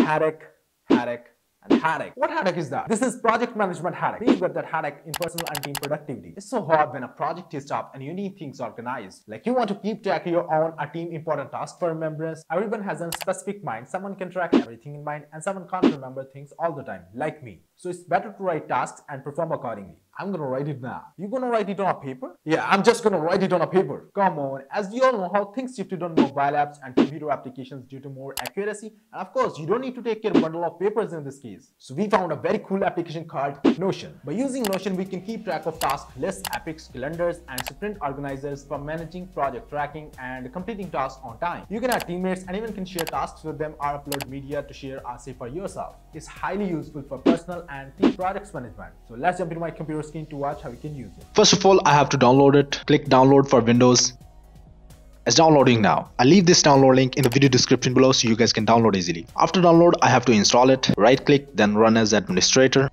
headache, headache, and headache. What headache is that? This is project management headache. Please get that headache in personal and team productivity. It's so hard when a project is tough and you need things organized. Like you want to keep track of your own a team important task for remembrance. Everyone has a specific mind. Someone can track everything in mind and someone can't remember things all the time, like me. So it's better to write tasks and perform accordingly. I'm gonna write it now. You gonna write it on a paper? Yeah, I'm just gonna write it on a paper. Come on, as we all know how things shifted on mobile apps and computer applications due to more accuracy. And of course, you don't need to take your bundle of papers in this case. So we found a very cool application called Notion. By using Notion, we can keep track of tasks, lists, epics, calendars, and sprint organizers for managing project tracking and completing tasks on time. You can add teammates and even can share tasks with them or upload media to share or save for yourself. It's highly useful for personal and team projects management. So let's jump into my computer screen to watch how we can use it. First of all, I have to download it. Click download for Windows. It's downloading now. I'll leave this download link in the video description below so you guys can download easily. After download, I have to install it. Right click, then run as administrator.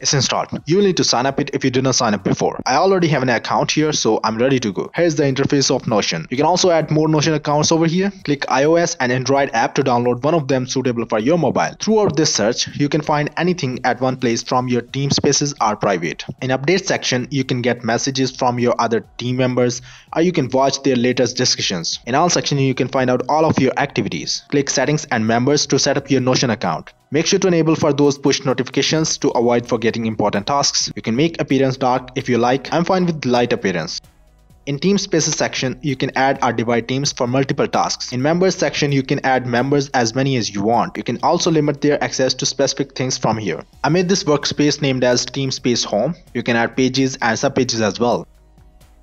It's installed. You will need to sign up it if you did not sign up before. I already have an account here, so I'm ready to go. Here's the interface of Notion. You can also add more Notion accounts over here. Click iOS and Android app to download one of them suitable for your mobile. Throughout this search, you can find anything at one place from your team spaces or private. In update section, you can get messages from your other team members or you can watch their latest discussions. In all section, you can find out all of your activities. Click settings and members to set up your Notion account. Make sure to enable for those push notifications to avoid forgetting important tasks. You can make appearance dark if you like. I'm fine with light appearance. In team spaces section, you can add or divide teams for multiple tasks. In members section, you can add members as many as you want. You can also limit their access to specific things from here. I made this workspace named as Team Space Home. You can add pages and subpages as well.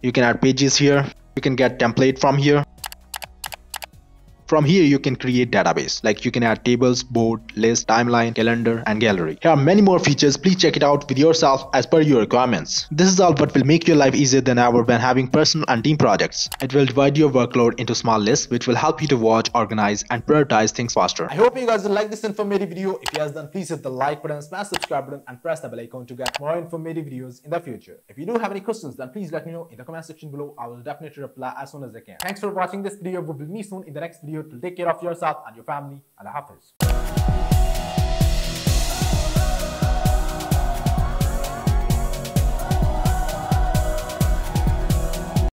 You can add pages here. You can get template from here. From here, you can create database, like you can add tables, board, list, timeline, calendar, and gallery. Here are many more features. Please check it out with yourself as per your requirements. This is all what will make your life easier than ever when having personal and team projects. It will divide your workload into small lists, which will help you to watch, organize, and prioritize things faster. I hope you guys will like this informative video. If you guys done, please hit the like button, smash subscribe button, and press the bell icon to get more informative videos in the future. If you do have any questions, then please let me know in the comment section below. I will definitely reply as soon as I can. Thanks for watching this video. We will meet soon in the next video. To take care of yourself and your family. Allah Hafiz.